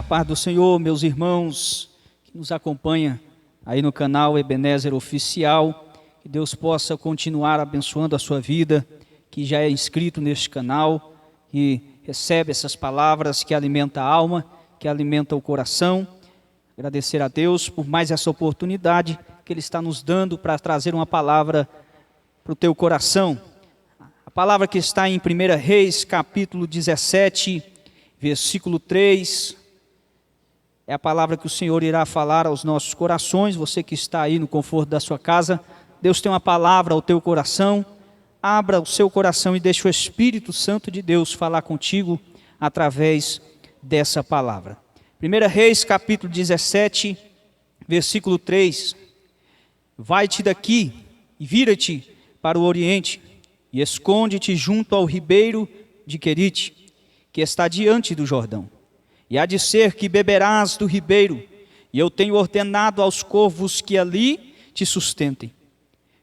paz do Senhor, meus irmãos que nos acompanham aí no canal Ebenezer Oficial. Que Deus possa continuar abençoando a sua vida, que já é inscrito neste canal, que recebe essas palavras que alimentam a alma, que alimentam o coração. Agradecer a Deus por mais essa oportunidade que Ele está nos dando para trazer uma palavra para o teu coração. A palavra que está em 1 Reis, capítulo 17, versículo 3, é a palavra que o Senhor irá falar aos nossos corações. Você que está aí no conforto da sua casa, Deus tem uma palavra ao teu coração. Abra o seu coração e deixe o Espírito Santo de Deus falar contigo através dessa palavra. 1 Reis, capítulo 17, versículo 3. Vai-te daqui e vira-te para o oriente e esconde-te junto ao ribeiro de Querite, que está diante do Jordão. E há de ser que beberás do ribeiro, e eu tenho ordenado aos corvos que ali te sustentem.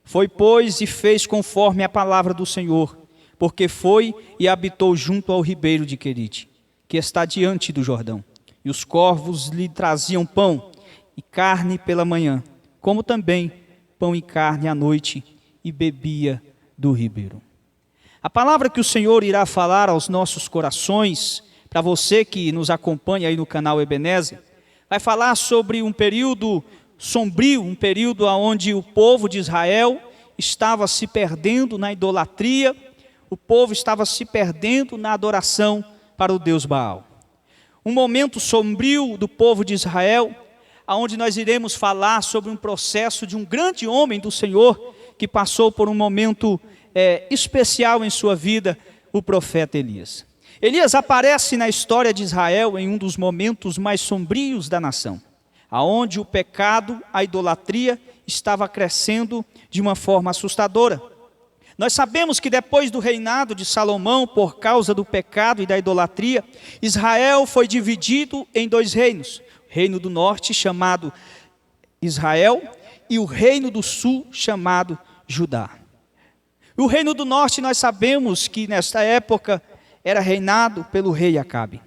Foi, pois, e fez conforme a palavra do Senhor, porque foi e habitou junto ao ribeiro de Querite, que está diante do Jordão. E os corvos lhe traziam pão e carne pela manhã, como também pão e carne à noite, e bebia do ribeiro. A palavra que o Senhor irá falar aos nossos corações, para você que nos acompanha aí no canal Ebenezer, vai falar sobre um período sombrio, um período onde o povo de Israel estava se perdendo na idolatria, o povo estava se perdendo na adoração para o Deus Baal. Um momento sombrio do povo de Israel, onde nós iremos falar sobre um processo de um grande homem do Senhor, que passou por um momento especial em sua vida, o profeta Elias. Elias aparece na história de Israel em um dos momentos mais sombrios da nação, aonde o pecado, a idolatria, estava crescendo de uma forma assustadora. Nós sabemos que depois do reinado de Salomão, por causa do pecado e da idolatria, Israel foi dividido em dois reinos. O reino do norte, chamado Israel, e o reino do sul, chamado Judá. O reino do norte, nós sabemos que nesta época era reinado pelo rei Acabe.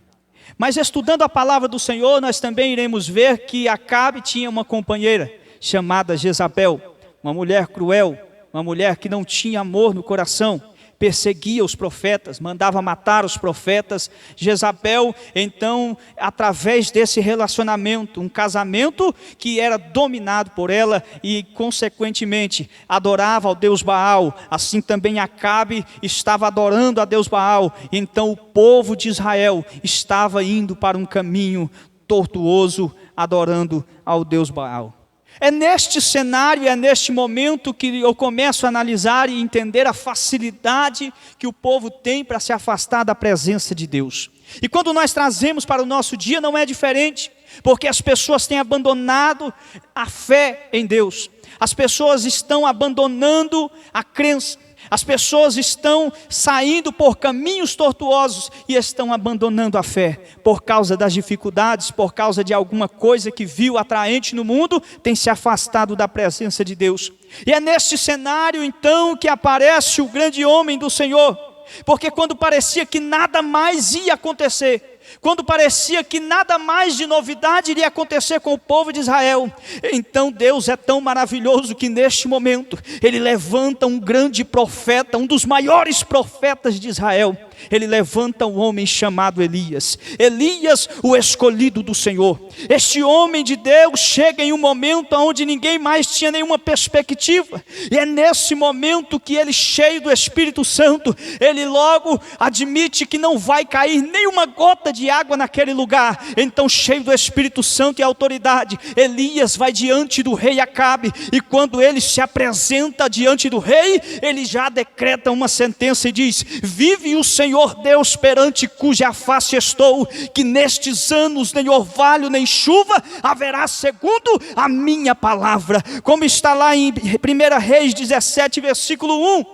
Mas estudando a palavra do Senhor, nós também iremos ver que Acabe tinha uma companheira chamada Jezabel, uma mulher cruel, uma mulher que não tinha amor no coração, perseguia os profetas, mandava matar os profetas. Jezabel, então, através desse relacionamento, um casamento que era dominado por ela e, consequentemente, adorava ao Deus Baal, assim também Acabe estava adorando a Deus Baal. Então o povo de Israel estava indo para um caminho tortuoso, adorando ao Deus Baal. É neste cenário, é neste momento que eu começo a analisar e entender a facilidade que o povo tem para se afastar da presença de Deus. E quando nós trazemos para o nosso dia, não é diferente, porque as pessoas têm abandonado a fé em Deus, as pessoas estão abandonando a crença, as pessoas estão saindo por caminhos tortuosos e estão abandonando a fé por causa das dificuldades, por causa de alguma coisa que viu atraente no mundo, tem se afastado da presença de Deus. E é neste cenário então que aparece o grande homem do Senhor, porque quando parecia que nada mais ia acontecer, quando parecia que nada mais de novidade iria acontecer com o povo de Israel, então Deus é tão maravilhoso que neste momento Ele levanta um grande profeta, um dos maiores profetas de Israel. Ele levanta um homem chamado Elias. Elias, o escolhido do Senhor. Este homem de Deus chega em um momento onde ninguém mais tinha nenhuma perspectiva, e é nesse momento que ele, cheio do Espírito Santo, ele logo admite que não vai cair nenhuma gota de água naquele lugar. Então, cheio do Espírito Santo e autoridade, Elias vai diante do rei Acabe, e quando ele se apresenta diante do rei, ele já decreta uma sentença e diz: vive o Senhor Deus perante cuja face estou, que nestes anos nem orvalho nem chuva haverá segundo a minha palavra. Como está lá em 1 Reis 17, versículo 1.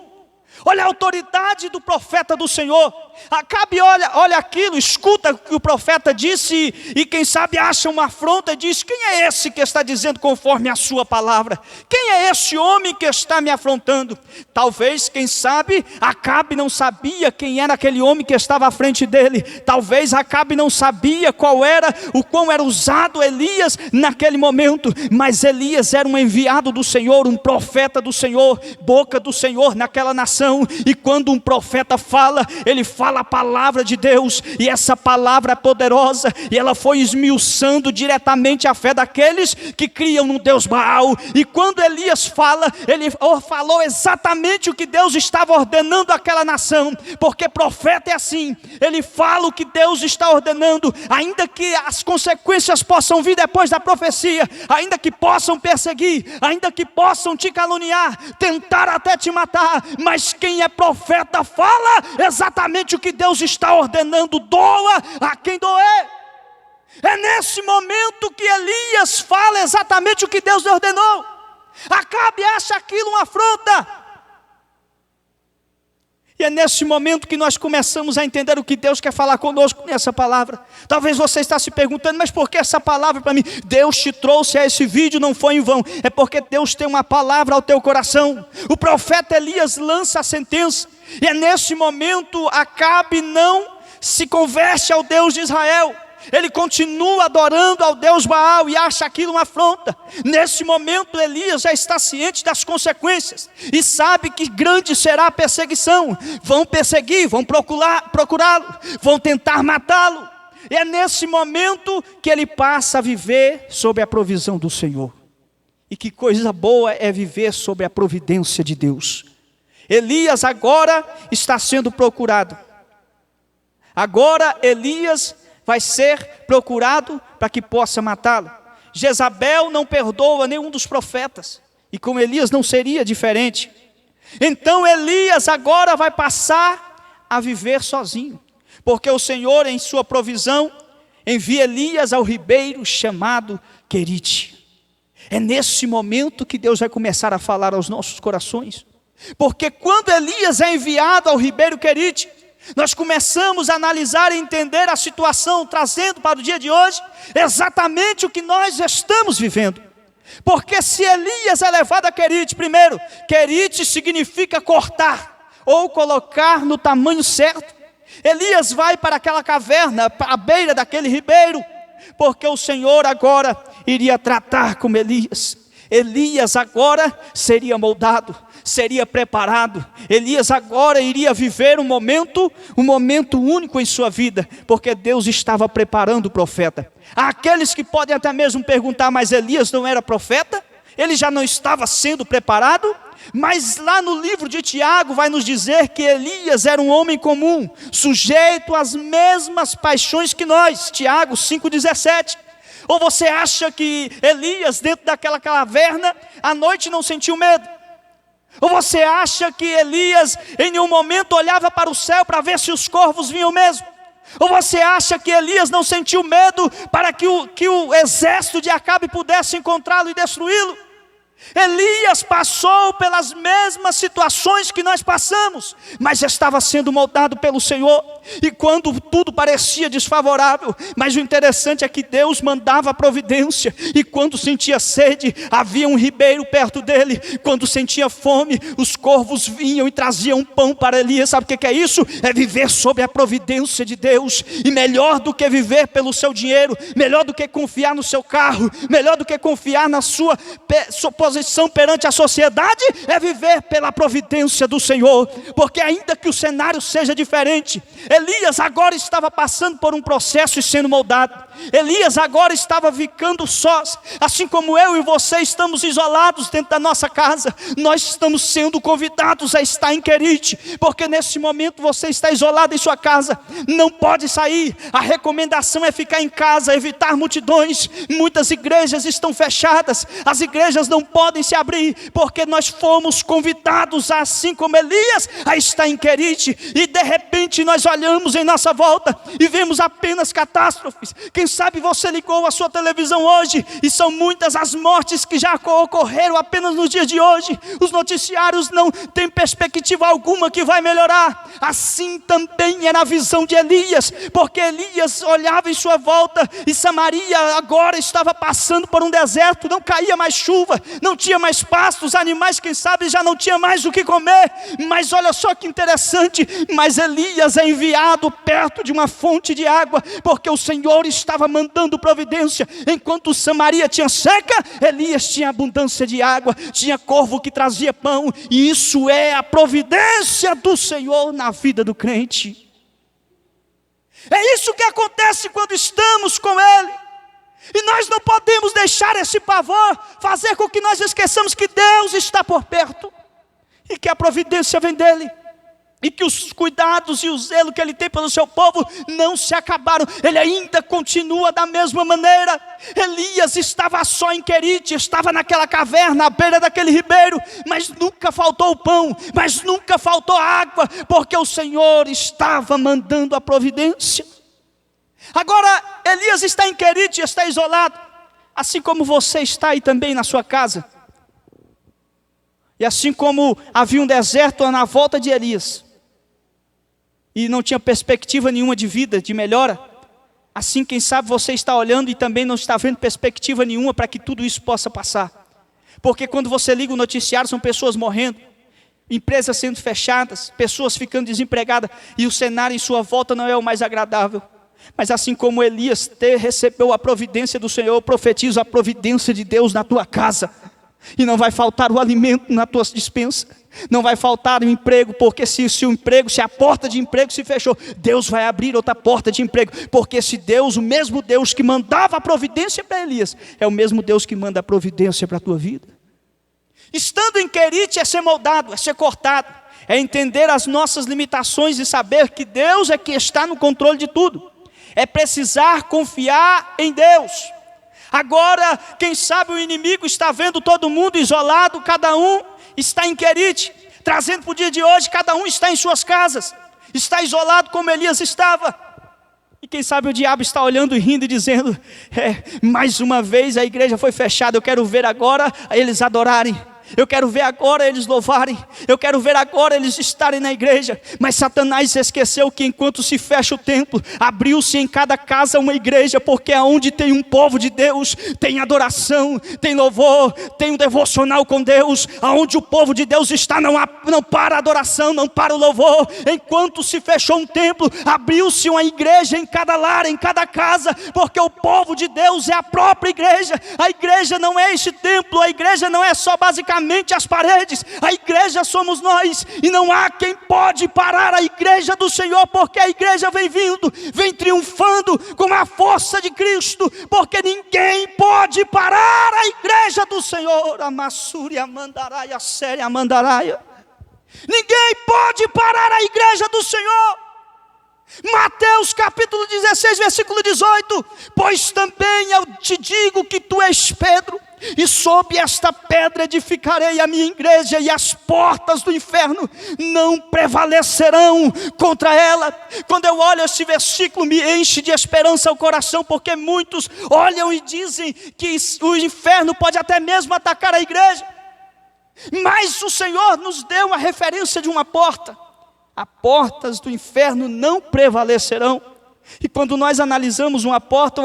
Olha a autoridade do profeta do Senhor. Acabe olha aquilo, escuta o que o profeta disse e quem sabe acha uma afronta e diz: quem é esse que está dizendo conforme a sua palavra? Quem é esse homem que está me afrontando? Talvez, quem sabe, Acabe não sabia quem era aquele homem que estava à frente dele. Talvez Acabe não sabia o quão era usado Elias naquele momento, mas Elias era um enviado do Senhor, um profeta do Senhor, boca do Senhor naquela nação. E quando um profeta fala, ele fala a palavra de Deus, e essa palavra é poderosa, e ela foi esmiuçando diretamente a fé daqueles que criam no Deus Baal. E quando Elias fala, ele falou exatamente o que Deus estava ordenando àquela nação, porque profeta é assim, ele fala o que Deus está ordenando, ainda que as consequências possam vir depois da profecia, ainda que possam perseguir, ainda que possam te caluniar, tentar até te matar, mas quem é profeta fala exatamente o que Deus está ordenando, doa a quem doer. É nesse momento que Elias fala exatamente o que Deus lhe ordenou. Acabe acha aquilo uma afronta. E é nesse momento que nós começamos a entender o que Deus quer falar conosco nessa palavra. Talvez você está se perguntando: mas por que essa palavra para mim? Deus te trouxe a esse vídeo, não foi em vão. É porque Deus tem uma palavra ao teu coração. O profeta Elias lança a sentença. E é nesse momento Acabe não se converte ao Deus de Israel. Ele continua adorando ao Deus Baal e acha aquilo uma afronta. Nesse momento Elias já está ciente das consequências e sabe que grande será a perseguição. Vão perseguir, vão procurá-lo, vão tentar matá-lo. E é nesse momento que ele passa a viver sob a provisão do Senhor. E que coisa boa é viver sob a providência de Deus. Elias agora está sendo procurado. Agora Elias vai ser procurado para que possa matá-lo. Jezabel não perdoa nenhum dos profetas, e com Elias não seria diferente. Então Elias agora vai passar a viver sozinho, porque o Senhor, em sua provisão, envia Elias ao ribeiro chamado Querite. É nesse momento que Deus vai começar a falar aos nossos corações, porque quando Elias é enviado ao ribeiro Querite, nós começamos a analisar e entender a situação, trazendo para o dia de hoje exatamente o que nós estamos vivendo. Porque se Elias é levado a Querite, primeiro, Querite significa cortar ou colocar no tamanho certo. Elias vai para aquela caverna, para a beira daquele ribeiro, porque o Senhor agora iria tratar com Elias. Elias agora seria moldado, seria preparado. Elias agora iria viver um momento único em sua vida, porque Deus estava preparando o profeta. Há aqueles que podem até mesmo perguntar: mas Elias não era profeta? Ele já não estava sendo preparado? Mas lá no livro de Tiago vai nos dizer que Elias era um homem comum, sujeito às mesmas paixões que nós. Tiago 5,17. Ou você acha que Elias, dentro daquela caverna, à noite não sentiu medo? Ou você acha que Elias em nenhum momento olhava para o céu para ver se os corvos vinham mesmo? Ou você acha que Elias não sentiu medo para que o exército de Acabe pudesse encontrá-lo e destruí-lo? Elias passou pelas mesmas situações que nós passamos, mas estava sendo moldado pelo Senhor. E quando tudo parecia desfavorável, mas o interessante é que Deus mandava a providência. E quando sentia sede, havia um ribeiro perto dele. Quando sentia fome, os corvos vinham e traziam pão para Elias. Sabe o que é isso? É viver sob a providência de Deus. E melhor do que viver pelo seu dinheiro, melhor do que confiar no seu carro, melhor do que confiar na sua posição perante a sociedade, é viver pela providência do Senhor. Porque ainda que o cenário seja diferente, Elias agora estava passando por um processo e sendo moldado. Elias agora estava ficando sós, assim como eu e você estamos isolados dentro da nossa casa. Nós estamos sendo convidados a estar em Querite, porque nesse momento você está isolado em sua casa, não pode sair. A recomendação é ficar em casa, evitar multidões. Muitas igrejas estão fechadas, as igrejas não podem se abrir, porque nós fomos convidados, assim como Elias, a estar em Querite. E de repente nós olhamos em nossa volta e vemos apenas catástrofes. Quem sabe você ligou a sua televisão hoje e são muitas as mortes que já ocorreram apenas nos dias de hoje. Os noticiários não têm perspectiva alguma que vai melhorar. Assim também era a visão de Elias, porque Elias olhava em sua volta e Samaria agora estava passando por um deserto, não caía mais chuva, não tinha mais pasto, os animais, quem sabe, já não tinha mais o que comer. Mas olha só que interessante, mas Elias é enviado perto de uma fonte de água, porque o Senhor estava mandando providência. Enquanto Samaria tinha seca, Elias tinha abundância de água, tinha corvo que trazia pão, e isso é a providência do Senhor na vida do crente. É isso que acontece quando estamos com Ele. E nós não podemos deixar esse pavor fazer com que nós esqueçamos que Deus está por perto, e que a providência vem dEle, e que os cuidados e o zelo que Ele tem pelo seu povo não se acabaram. Ele ainda continua da mesma maneira. Elias estava só em Querite, estava naquela caverna, à beira daquele ribeiro, mas nunca faltou pão, mas nunca faltou água, porque o Senhor estava mandando a providência. Agora, Elias está em Querite, está isolado, assim como você está aí também na sua casa. E assim como havia um deserto na volta de Elias, e não tinha perspectiva nenhuma de vida, de melhora, assim quem sabe você está olhando e também não está vendo perspectiva nenhuma para que tudo isso possa passar. Porque quando você liga o noticiário, são pessoas morrendo, empresas sendo fechadas, pessoas ficando desempregadas, e o cenário em sua volta não é o mais agradável. Mas assim como Elias recebeu a providência do Senhor, eu profetizo a providência de Deus na tua casa. E não vai faltar o alimento na tua despensa, não vai faltar o emprego, porque se a porta de emprego se fechou, Deus vai abrir outra porta de emprego, porque esse Deus, o mesmo Deus que mandava a providência para Elias, é o mesmo Deus que manda a providência para a tua vida. Estando em Querite é ser moldado, é ser cortado, é entender as nossas limitações e saber que Deus é que está no controle de tudo, é precisar confiar em Deus. Agora, quem sabe o inimigo está vendo todo mundo isolado, cada um está em Querite, trazendo para o dia de hoje, cada um está em suas casas, está isolado como Elias estava. E quem sabe o diabo está olhando e rindo e dizendo, mais uma vez a igreja foi fechada, eu quero ver agora eles adorarem. Eu quero ver agora eles louvarem, eu quero ver agora eles estarem na igreja. Mas Satanás esqueceu que enquanto se fecha o templo, abriu-se em cada casa uma igreja, porque aonde tem um povo de Deus, tem adoração, tem louvor, tem um devocional com Deus. Aonde o povo de Deus está, não para a adoração, não para o louvor. Enquanto se fechou um templo, abriu-se uma igreja em cada lar, em cada casa, porque o povo de Deus é a própria igreja. A igreja não é este templo, a igreja não é só basicamente as paredes, a igreja somos nós, e não há quem pode parar a igreja do Senhor, porque a igreja vem vindo, vem triunfando com a força de Cristo, porque ninguém pode parar a igreja do Senhor. Amassúria mandaraia, séria mandaraia. Ninguém pode parar a igreja do Senhor. Mateus capítulo 16, versículo 18, pois também eu te digo que tu és Pedro, e sob esta pedra edificarei a minha igreja, e as portas do inferno não prevalecerão contra ela. Quando eu olho esse versículo, me enche de esperança o coração, porque muitos olham e dizem que o inferno pode até mesmo atacar a igreja, mas o Senhor nos deu a referência de uma porta. As portas do inferno não prevalecerão. E quando nós analisamos uma porta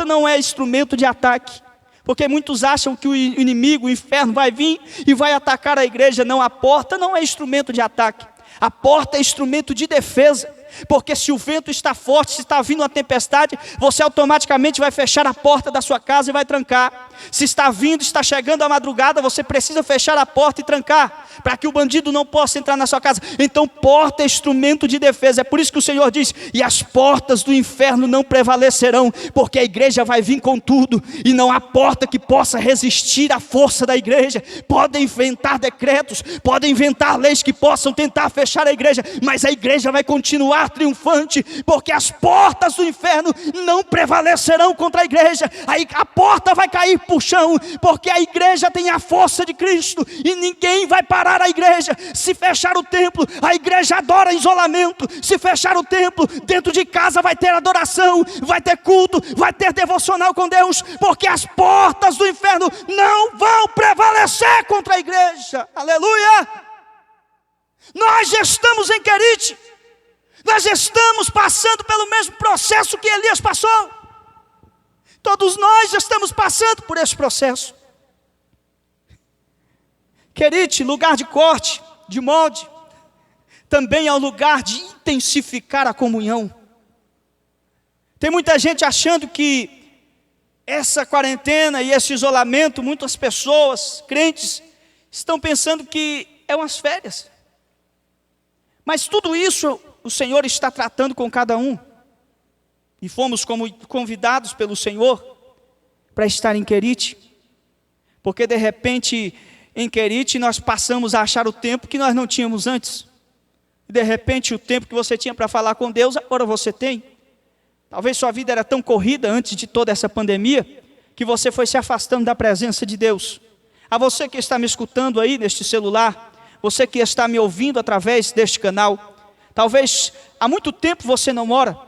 não é instrumento de ataque, porque muitos acham que o inimigo, o inferno, vai vir e vai atacar a igreja. Não, a porta não é instrumento de ataque, a porta é instrumento de defesa. Porque se o vento está forte, se está vindo uma tempestade, você automaticamente vai fechar a porta da sua casa e vai trancar. Se está chegando a madrugada, você precisa fechar a porta e trancar, para que o bandido não possa entrar na sua casa. Então porta é instrumento de defesa. É por isso que o Senhor diz, e as portas do inferno não prevalecerão, porque a igreja vai vir com tudo, e não há porta que possa resistir à força da igreja. Podem inventar decretos, podem inventar leis que possam tentar fechar a igreja, mas a igreja vai continuar continuar triunfante, porque as portas do inferno não prevalecerão contra a igreja. Aí a porta vai cair por chão, porque a igreja tem a força de Cristo, e ninguém vai parar a igreja. Se fechar o templo, a igreja adora em isolamento. Se fechar o templo, dentro de casa vai ter adoração, vai ter culto, vai ter devocional com Deus, porque as portas do inferno não vão prevalecer contra a igreja. Aleluia! Nós já estamos em Querite, nós já estamos passando pelo mesmo processo que Elias passou. Todos nós já estamos passando por esse processo. Querite, lugar de corte, de molde, também é um lugar de intensificar a comunhão. Tem muita gente achando que essa quarentena e esse isolamento, muitas pessoas, crentes, estão pensando que é umas férias. Mas tudo isso o Senhor está tratando com cada um. E fomos como convidados pelo Senhor para estar em Querite. Porque de repente em Querite nós passamos a achar o tempo que nós não tínhamos antes. E de repente o tempo que você tinha para falar com Deus, agora você tem. Talvez sua vida era tão corrida antes de toda essa pandemia, que você foi se afastando da presença de Deus. A você que está me escutando aí neste celular, você que está me ouvindo através deste canal, talvez há muito tempo você não ora,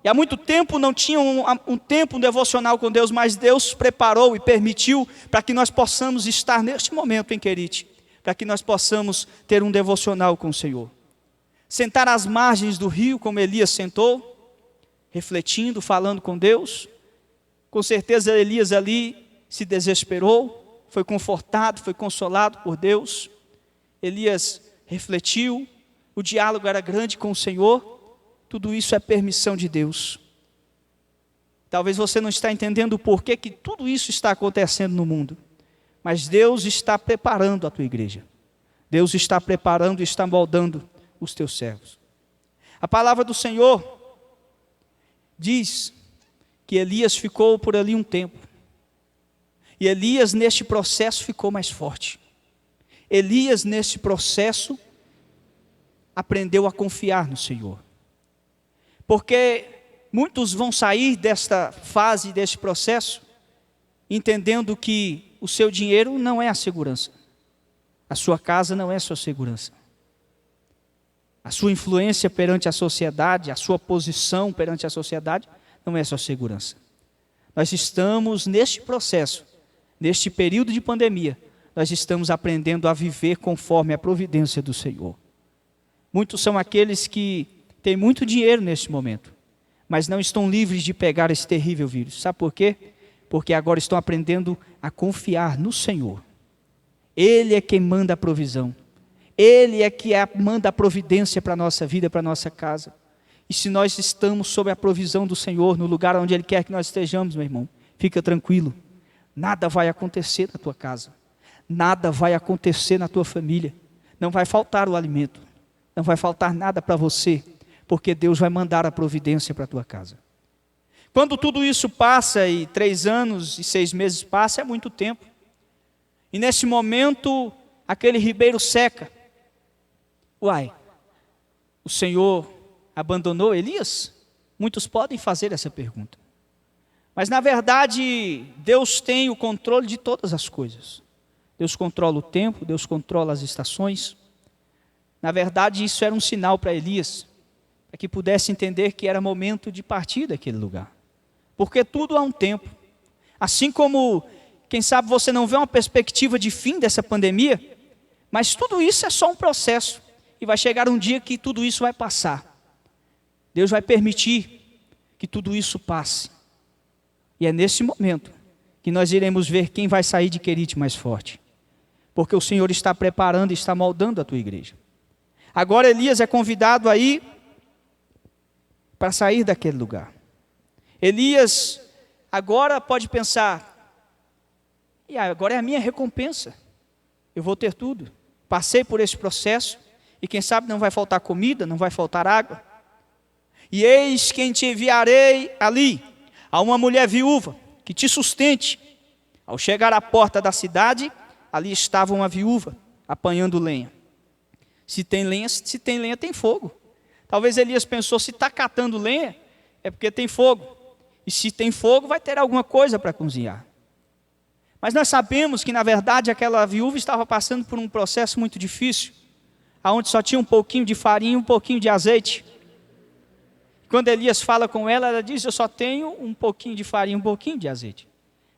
e há muito tempo não tinha um tempo devocional com Deus, mas Deus preparou e permitiu para que nós possamos estar neste momento em Querite, para que nós possamos ter um devocional com o Senhor. Sentar às margens do rio, como Elias sentou, refletindo, falando com Deus. Com certeza Elias ali se desesperou, foi confortado, foi consolado por Deus. Elias refletiu, o diálogo era grande com o Senhor. Tudo isso é permissão de Deus. Talvez você não está entendendo o porquê que tudo isso está acontecendo no mundo, mas Deus está preparando a tua igreja. Deus está preparando e está moldando os teus servos. A palavra do Senhor diz que Elias ficou por ali um tempo. E Elias neste processo ficou mais forte. Elias nesse processo aprendeu a confiar no Senhor. Porque muitos vão sair desta fase, deste processo, entendendo que o seu dinheiro não é a segurança. A sua casa não é a sua segurança. A sua influência perante a sociedade, a sua posição perante a sociedade, não é a sua segurança. Nós estamos neste processo, neste período de pandemia, nós estamos aprendendo a viver conforme a providência do Senhor. Muitos são aqueles que têm muito dinheiro neste momento, mas não estão livres de pegar esse terrível vírus. Sabe por quê? Porque agora estão aprendendo a confiar no Senhor. Ele é quem manda a provisão. Ele é que manda a providência para a nossa vida, para a nossa casa. E se nós estamos sob a provisão do Senhor, no lugar onde Ele quer que nós estejamos, meu irmão, fica tranquilo. Nada vai acontecer na tua casa. Nada vai acontecer na tua família. Não vai faltar o alimento. Não vai faltar nada para você, porque Deus vai mandar a providência para a tua casa. Quando tudo isso passa, e 3 anos e 6 meses passa, é muito tempo. E nesse momento, aquele ribeiro seca. Uai, o Senhor abandonou Elias? Muitos podem fazer essa pergunta. Mas na verdade, Deus tem o controle de todas as coisas. Deus controla o tempo, Deus controla as estações. Na verdade, isso era um sinal para Elias, para que pudesse entender que era momento de partir daquele lugar. Porque tudo há um tempo. Assim como, quem sabe você não vê uma perspectiva de fim dessa pandemia, mas tudo isso é só um processo. E vai chegar um dia que tudo isso vai passar. Deus vai permitir que tudo isso passe. E é nesse momento que nós iremos ver quem vai sair de Querite mais forte. Porque o Senhor está preparando e está moldando a tua igreja. Agora Elias é convidado aí para sair daquele lugar. Elias agora pode pensar, e agora é a minha recompensa. Eu vou ter tudo. Passei por esse processo, e quem sabe não vai faltar comida, não vai faltar água. E eis quem te enviarei ali, a uma mulher viúva, que te sustente. Ao chegar à porta da cidade, ali estava uma viúva, apanhando lenha. Se tem lenha, tem fogo. Talvez Elias pensou, se está catando lenha, é porque tem fogo. E se tem fogo, vai ter alguma coisa para cozinhar. Mas nós sabemos que, na verdade, aquela viúva estava passando por um processo muito difícil, onde só tinha um pouquinho de farinha e um pouquinho de azeite. Quando Elias fala com ela, ela diz, eu só tenho um pouquinho de farinha e um pouquinho de azeite.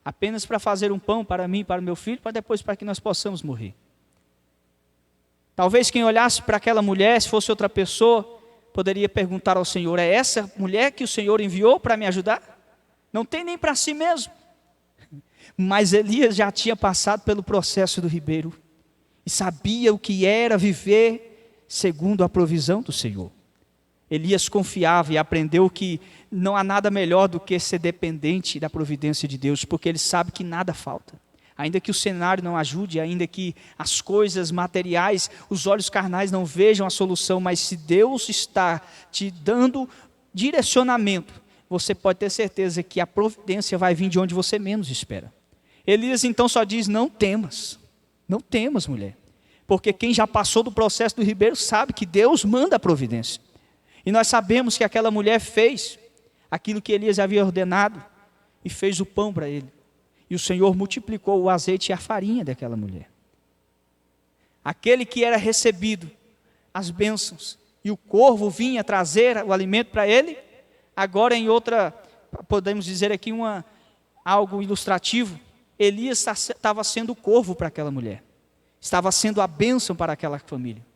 Apenas para fazer um pão para mim e para o meu filho, para depois para que nós possamos morrer. Talvez quem olhasse para aquela mulher, se fosse outra pessoa, poderia perguntar ao Senhor, é essa mulher que o Senhor enviou para me ajudar? Não tem nem para si mesmo. Mas Elias já tinha passado pelo processo do ribeiro e sabia o que era viver segundo a provisão do Senhor. Elias confiava e aprendeu que não há nada melhor do que ser dependente da providência de Deus, porque ele sabe que nada falta. Ainda que o cenário não ajude, ainda que as coisas materiais, os olhos carnais não vejam a solução, mas se Deus está te dando direcionamento, você pode ter certeza que a providência vai vir de onde você menos espera. Elias então só diz, não temas, mulher, porque quem já passou do processo do ribeiro sabe que Deus manda a providência. E nós sabemos que aquela mulher fez aquilo que Elias havia ordenado e fez o pão para ele. E o Senhor multiplicou o azeite e a farinha daquela mulher. Aquele que era recebido as bênçãos e o corvo vinha trazer o alimento para ele, agora em outra, podemos dizer aqui algo ilustrativo, Elias estava sendo o corvo para aquela mulher. Estava sendo a bênção para aquela família.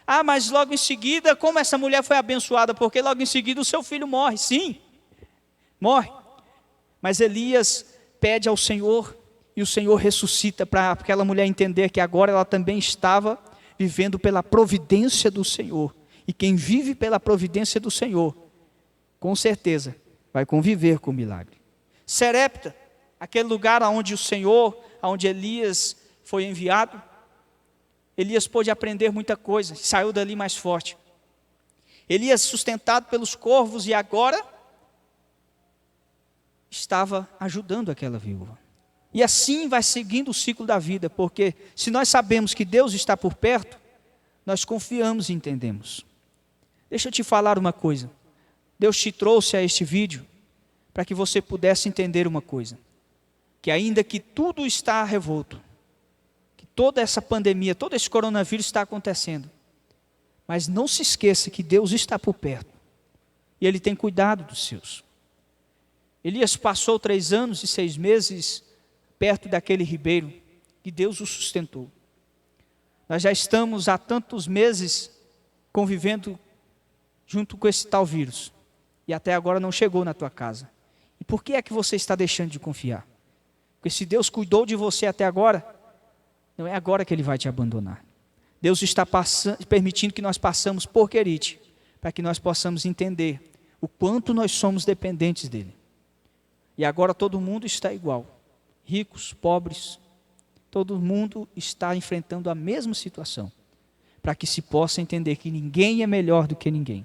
Ah, mas logo em seguida, como essa mulher foi abençoada? Porque logo em seguida o seu filho morre. Sim, morre. Mas Elias pede ao Senhor e o Senhor ressuscita para aquela mulher entender que agora ela também estava vivendo pela providência do Senhor. E quem vive pela providência do Senhor, com certeza, vai conviver com o milagre. Serepta, aquele lugar onde Elias foi enviado, Elias pôde aprender muita coisa, saiu dali mais forte. Elias, sustentado pelos corvos, e agora estava ajudando aquela viúva. E assim vai seguindo o ciclo da vida, porque se nós sabemos que Deus está por perto, nós confiamos e entendemos. Deixa eu te falar uma coisa. Deus te trouxe a este vídeo para que você pudesse entender uma coisa. Que ainda que tudo está revolto, toda essa pandemia, todo esse coronavírus está acontecendo. Mas não se esqueça que Deus está por perto. E Ele tem cuidado dos seus. Elias passou 3 anos e 6 meses perto daquele ribeiro. E Deus o sustentou. Nós já estamos há tantos meses convivendo junto com esse tal vírus. E até agora não chegou na tua casa. E por que é que você está deixando de confiar? Porque se Deus cuidou de você até agora, não é agora que Ele vai te abandonar. Deus está permitindo que nós passamos por Querite, para que nós possamos entender o quanto nós somos dependentes dEle. E agora todo mundo está igual. Ricos, pobres, todo mundo está enfrentando a mesma situação. Para que se possa entender que ninguém é melhor do que ninguém.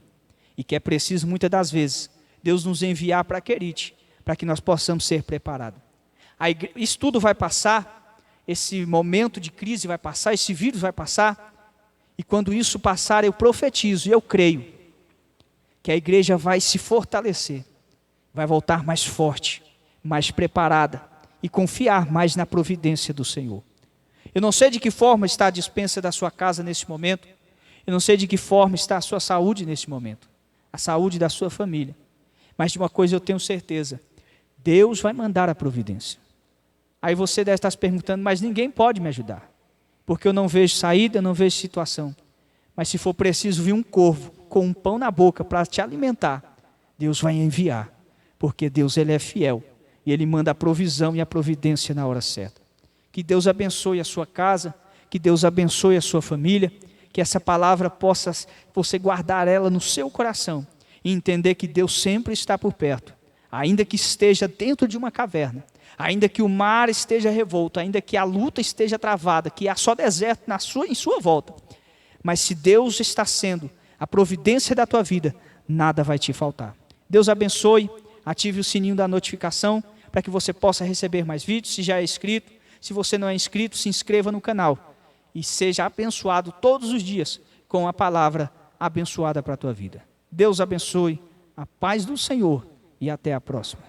E que é preciso, muitas das vezes, Deus nos enviar para Querite, para que nós possamos ser preparados. Isso tudo vai passar, esse momento de crise vai passar, esse vírus vai passar, e quando isso passar eu profetizo e eu creio que a igreja vai se fortalecer, vai voltar mais forte, mais preparada e confiar mais na providência do Senhor. Eu não sei de que forma está a despensa da sua casa nesse momento, eu não sei de que forma está a sua saúde nesse momento, a saúde da sua família, mas de uma coisa eu tenho certeza, Deus vai mandar a providência. Aí você deve estar se perguntando, mas ninguém pode me ajudar, porque eu não vejo saída, eu não vejo situação. Mas se for preciso vir um corvo com um pão na boca para te alimentar, Deus vai enviar, porque Deus Ele é fiel, e Ele manda a provisão e a providência na hora certa. Que Deus abençoe a sua casa, que Deus abençoe a sua família, que essa palavra possa você guardar ela no seu coração, e entender que Deus sempre está por perto, ainda que esteja dentro de uma caverna, ainda que o mar esteja revolto, ainda que a luta esteja travada, que há só deserto em sua volta. Mas se Deus está sendo a providência da tua vida, nada vai te faltar. Deus abençoe, ative o sininho da notificação, para que você possa receber mais vídeos, se já é inscrito. Se você não é inscrito, se inscreva no canal. E seja abençoado todos os dias com a palavra abençoada para a tua vida. Deus abençoe, a paz do Senhor e até a próxima.